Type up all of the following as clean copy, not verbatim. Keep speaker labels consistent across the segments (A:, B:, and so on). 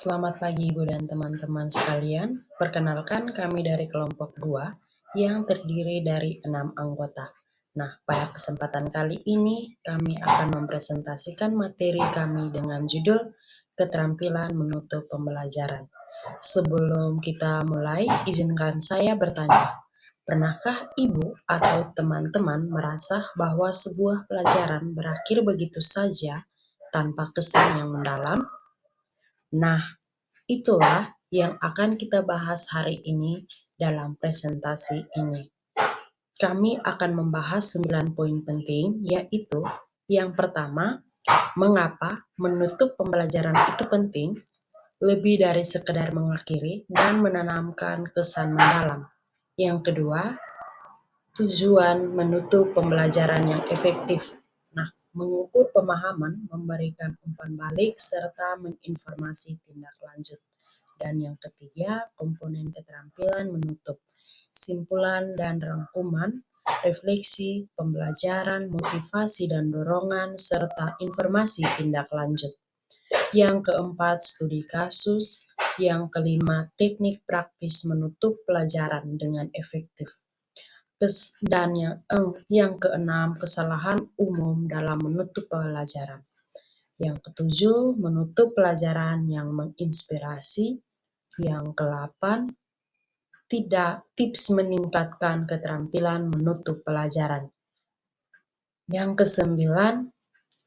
A: Selamat pagi Ibu dan teman-teman sekalian. Perkenalkan kami dari kelompok 2 yang terdiri dari 6 anggota. Nah, pada kesempatan kali ini kami akan mempresentasikan materi kami dengan judul Keterampilan Menutup Pembelajaran. Sebelum kita mulai, izinkan saya bertanya. Pernahkah Ibu atau teman-teman merasa bahwa sebuah pelajaran berakhir begitu saja tanpa kesan yang mendalam? Nah, itulah yang akan kita bahas hari ini dalam presentasi ini. Kami akan membahas 9 poin penting, yaitu yang pertama, mengapa menutup pembelajaran itu penting, lebih dari sekedar mengakhiri dan menanamkan kesan mendalam. Yang kedua, tujuan menutup pembelajaran yang efektif. Nah, mengukur pemahaman, memberikan umpan balik, serta menginformasi tindak lanjut. Dan yang ketiga, komponen keterampilan menutup. Simpulan dan rangkuman, refleksi, pembelajaran, motivasi dan dorongan, serta informasi tindak lanjut. Yang keempat, studi kasus. Yang kelima, teknik praktis menutup pelajaran dengan efektif. Dan yang keenam, kesalahan umum dalam menutup pelajaran. Yang ketujuh, menutup pelajaran yang menginspirasi. Yang ke-8, tips meningkatkan keterampilan menutup pelajaran. Yang ke-9,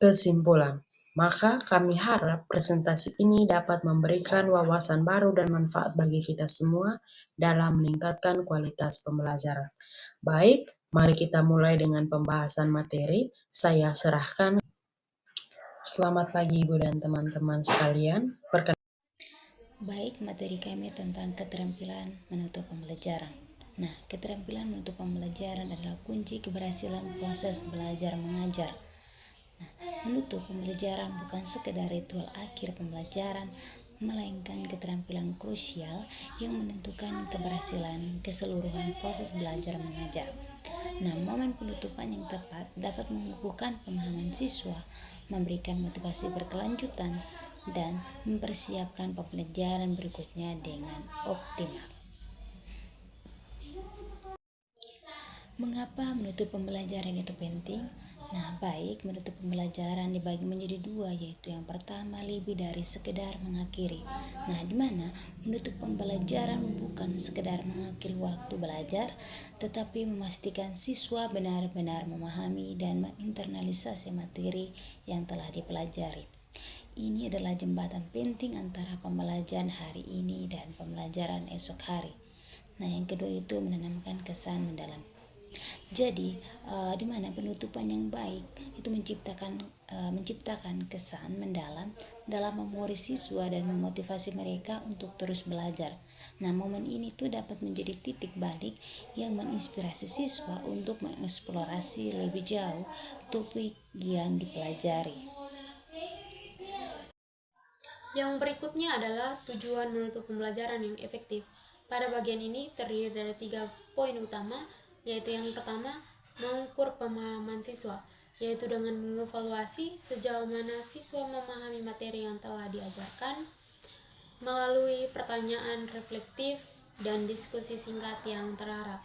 A: kesimpulan. Maka kami harap presentasi ini dapat memberikan wawasan baru dan manfaat bagi kita semua dalam meningkatkan kualitas pembelajaran. Baik, mari kita mulai dengan pembahasan materi. Saya serahkan. Selamat pagi Ibu dan teman-teman sekalian.
B: Baik, materi kami tentang keterampilan menutup pembelajaran. Nah, keterampilan menutup pembelajaran adalah kunci keberhasilan proses belajar mengajar. Nah, menutup pembelajaran bukan sekedar ritual akhir pembelajaran, melainkan keterampilan krusial yang menentukan keberhasilan keseluruhan proses belajar mengajar. Nah, momen penutupan yang tepat dapat mengukuhkan pemahaman siswa, memberikan motivasi berkelanjutan, dan mempersiapkan pembelajaran berikutnya dengan optimal. Mengapa menutup pembelajaran itu penting? Nah, baik, menutup pembelajaran dibagi menjadi dua, yaitu yang pertama lebih dari sekedar mengakhiri. Nah, di mana menutup pembelajaran bukan sekedar mengakhiri waktu belajar, tetapi memastikan siswa benar-benar memahami dan menginternalisasi materi yang telah dipelajari. Ini adalah jembatan penting antara pembelajaran hari ini dan pembelajaran esok hari. Nah, yang kedua itu menanamkan kesan mendalam. Jadi, di mana penutupan yang baik itu menciptakan kesan mendalam dalam memori siswa dan memotivasi mereka untuk terus belajar. Nah, momen ini tuh dapat menjadi titik balik yang menginspirasi siswa untuk mengeksplorasi lebih jauh topik yang dipelajari.
C: Yang berikutnya adalah tujuan menutup pembelajaran yang efektif. Pada bagian ini terdiri dari 3 poin utama, yaitu yang pertama, mengukur pemahaman siswa, yaitu dengan mengevaluasi sejauh mana siswa memahami materi yang telah diajarkan melalui pertanyaan reflektif dan diskusi singkat yang terarah.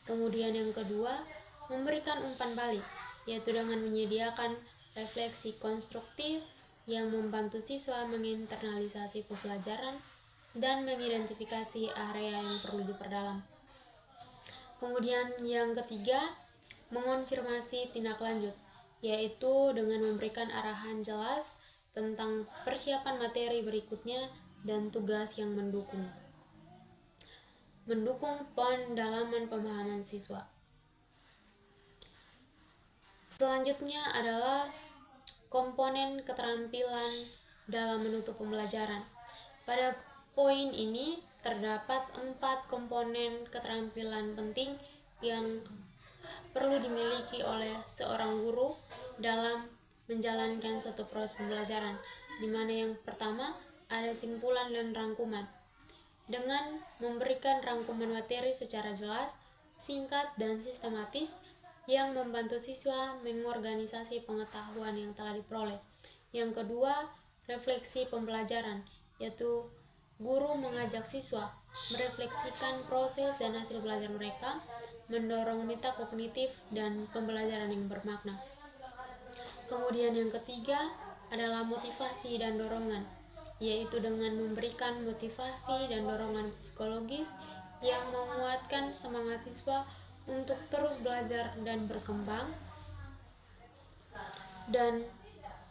C: Kemudian yang kedua, memberikan umpan balik, yaitu dengan menyediakan refleksi konstruktif yang membantu siswa menginternalisasi pembelajaran dan mengidentifikasi area yang perlu diperdalam. Kemudian yang ketiga, mengonfirmasi tindak lanjut, yaitu dengan memberikan arahan jelas tentang persiapan materi berikutnya dan tugas yang mendukung pendalaman pemahaman siswa. Selanjutnya adalah komponen keterampilan dalam menutup pembelajaran. Pada poin ini terdapat 4 komponen keterampilan penting yang perlu dimiliki oleh seorang guru dalam menjalankan suatu proses pembelajaran, di mana yang pertama ada simpulan dan rangkuman. Dengan memberikan rangkuman materi secara jelas, singkat, dan sistematis yang membantu siswa mengorganisasi pengetahuan yang telah diperoleh. Yang kedua, refleksi pembelajaran, yaitu guru mengajak siswa merefleksikan proses dan hasil belajar mereka, mendorong meta kognitif dan pembelajaran yang bermakna. Kemudian yang ketiga adalah motivasi dan dorongan, yaitu dengan memberikan motivasi dan dorongan psikologis yang menguatkan semangat siswa untuk terus belajar dan berkembang. Dan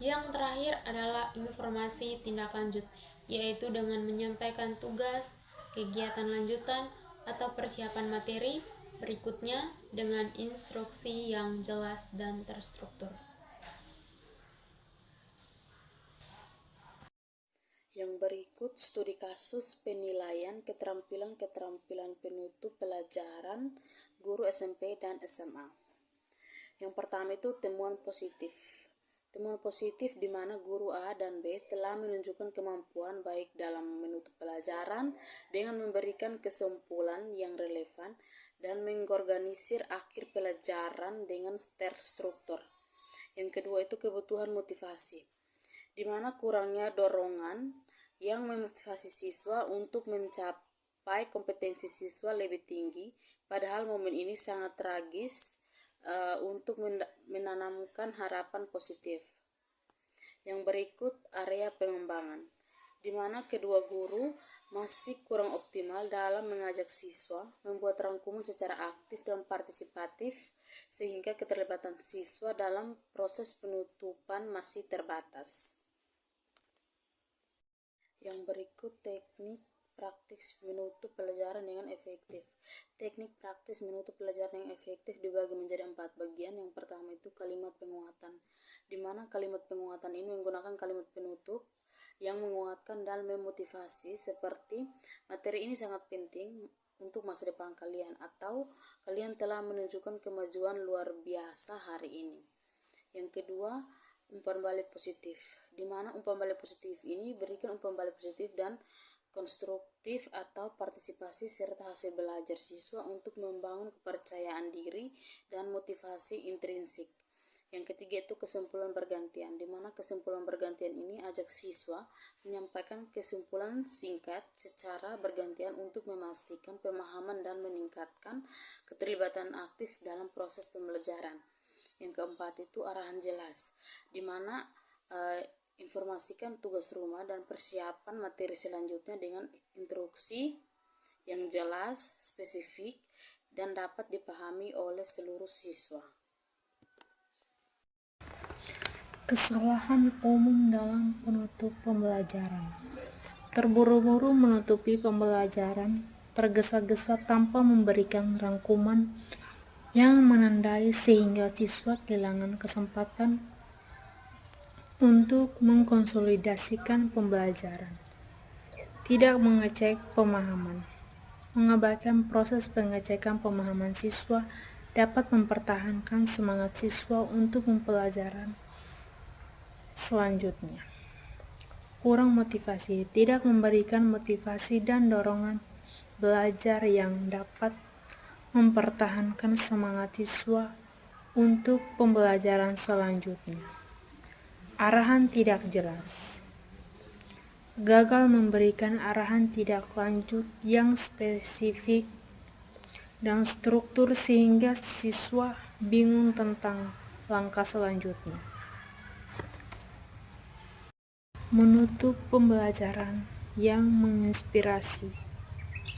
C: yang terakhir adalah informasi tindak lanjut, yaitu dengan menyampaikan tugas, kegiatan lanjutan, atau persiapan materi berikutnya dengan instruksi yang jelas dan terstruktur.
D: Yang berikut studi kasus penilaian keterampilan penutup pelajaran guru SMP dan SMA. Yang pertama itu temuan positif. Temuan positif di mana guru A dan B telah menunjukkan kemampuan baik dalam menutup pelajaran dengan memberikan kesimpulan yang relevan dan mengorganisir akhir pelajaran dengan terstruktur. Yang kedua itu kebutuhan motivasi, di mana kurangnya dorongan yang memotivasi siswa untuk mencapai kompetensi siswa lebih tinggi, padahal momen ini sangat tragis untuk menanamkan harapan positif. Yang berikut area pengembangan, di mana kedua guru masih kurang optimal dalam mengajak siswa membuat rangkuman secara aktif dan partisipatif, sehingga keterlibatan siswa dalam proses penutupan masih terbatas. Yang berikut teknik praktis menutup pelajaran dengan efektif. Teknik praktis menutup pelajaran yang efektif dibagi menjadi 4 bagian. Yang pertama itu kalimat penguatan, di mana kalimat penguatan ini menggunakan kalimat penutup yang menguatkan dan memotivasi, seperti materi ini sangat penting untuk masa depan kalian, atau kalian telah menunjukkan kemajuan luar biasa hari ini. Yang kedua, umpan balik positif, di mana umpan balik positif ini berikan umpan balik positif dan konstruktif atau partisipasi serta hasil belajar siswa untuk membangun kepercayaan diri dan motivasi intrinsik. Yang ketiga itu kesimpulan bergantian, di mana kesimpulan bergantian ini ajak siswa menyampaikan kesimpulan singkat secara bergantian untuk memastikan pemahaman dan meningkatkan keterlibatan aktif dalam proses pembelajaran. Yang keempat itu arahan jelas, di mana informasikan tugas rumah dan persiapan materi selanjutnya dengan instruksi yang jelas, spesifik, dan dapat dipahami oleh seluruh siswa.
E: Kesalahan umum dalam penutup pembelajaran. Terburu-buru menutupi pembelajaran, tergesa-gesa tanpa memberikan rangkuman yang menandai, sehingga siswa kehilangan kesempatan untuk mengkonsolidasikan pembelajaran. Tidak mengecek pemahaman. Mengabaikan proses pengecekan pemahaman siswa dapat mempertahankan semangat siswa untuk pembelajaran selanjutnya. Kurang motivasi, tidak memberikan motivasi dan dorongan belajar yang dapat mempertahankan semangat siswa untuk pembelajaran selanjutnya. Arahan tidak jelas. Gagal memberikan arahan tidak lanjut yang spesifik dan struktur, sehingga siswa bingung tentang langkah selanjutnya. Menutup pembelajaran yang menginspirasi.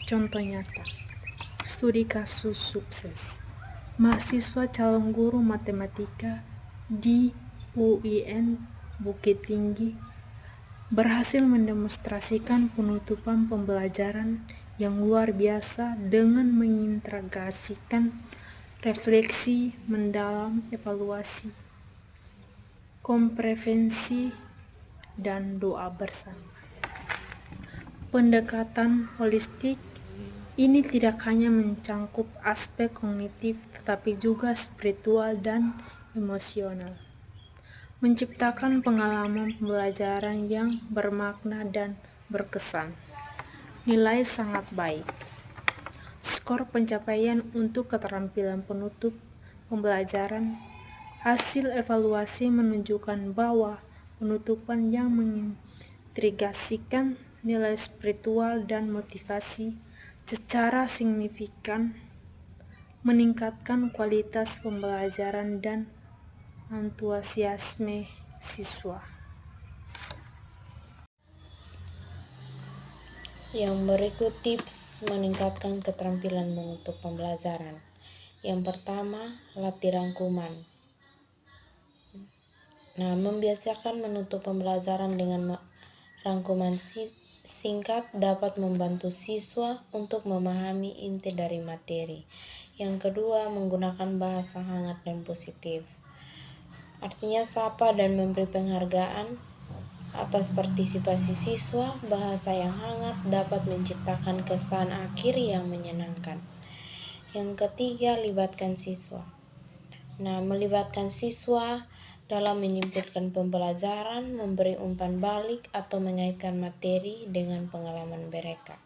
E: Contoh nyata, studi kasus sukses. Mahasiswa calon guru matematika di UIN Bukit Tinggi berhasil mendemonstrasikan penutupan pembelajaran yang luar biasa dengan mengintegrasikan refleksi mendalam, evaluasi, komprehensi, dan doa bersama. Pendekatan holistik ini tidak hanya mencangkup aspek kognitif tetapi juga spiritual dan emosional, menciptakan pengalaman pembelajaran yang bermakna dan berkesan. Nilai sangat baik. Skor pencapaian untuk keterampilan penutup pembelajaran. Hasil evaluasi menunjukkan bahwa penutupan yang mengintegrasikan nilai spiritual dan motivasi secara signifikan, meningkatkan kualitas pembelajaran dan antusiasme siswa.
F: Yang berikut tips meningkatkan keterampilan menutup pembelajaran. Yang pertama, latih rangkuman. Nah, membiasakan menutup pembelajaran dengan rangkuman singkat dapat membantu siswa untuk memahami inti dari materi. Yang kedua, menggunakan bahasa hangat dan positif. Artinya sapa dan memberi penghargaan atas partisipasi siswa. Bahasa yang hangat dapat menciptakan kesan akhir yang menyenangkan. Yang ketiga, libatkan siswa. Nah, melibatkan siswa dalam menyimpulkan pembelajaran, memberi umpan balik atau mengaitkan materi dengan pengalaman mereka.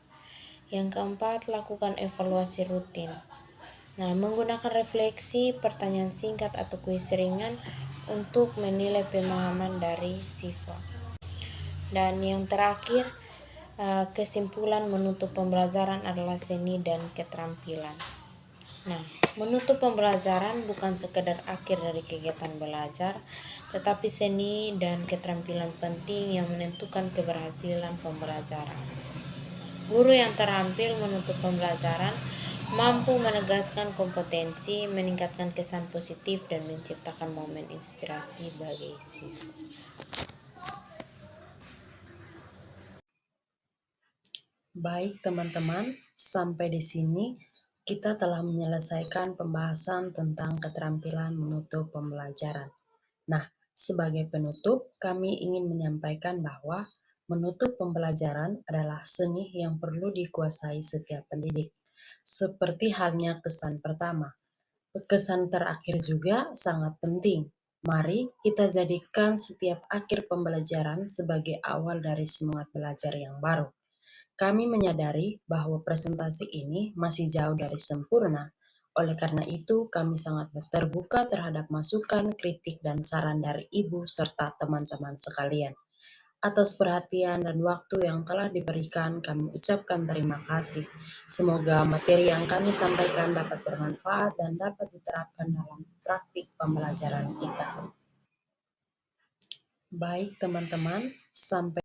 F: Yang keempat, lakukan evaluasi rutin. Nah, menggunakan refleksi, pertanyaan singkat atau kuis ringan untuk menilai pemahaman dari siswa. Dan yang terakhir, kesimpulan menutup pembelajaran adalah seni dan keterampilan. Nah, menutup pembelajaran bukan sekedar akhir dari kegiatan belajar, tetapi seni dan keterampilan penting yang menentukan keberhasilan pembelajaran. Guru yang terampil menutup pembelajaran mampu menegaskan kompetensi, meningkatkan kesan positif, dan menciptakan momen inspirasi bagi siswa.
A: Baik teman-teman, sampai di sini kita telah menyelesaikan pembahasan tentang keterampilan menutup pembelajaran. Nah, sebagai penutup, kami ingin menyampaikan bahwa menutup pembelajaran adalah seni yang perlu dikuasai setiap pendidik. Seperti halnya kesan pertama, kesan terakhir juga sangat penting. Mari kita jadikan setiap akhir pembelajaran sebagai awal dari semangat belajar yang baru. Kami menyadari bahwa presentasi ini masih jauh dari sempurna. Oleh karena itu, kami sangat terbuka terhadap masukan, kritik, dan saran dari Ibu serta teman-teman sekalian. Atas perhatian dan waktu yang telah diberikan, kami ucapkan terima kasih. Semoga materi yang kami sampaikan dapat bermanfaat dan dapat diterapkan dalam praktik pembelajaran kita. Baik teman-teman, sampai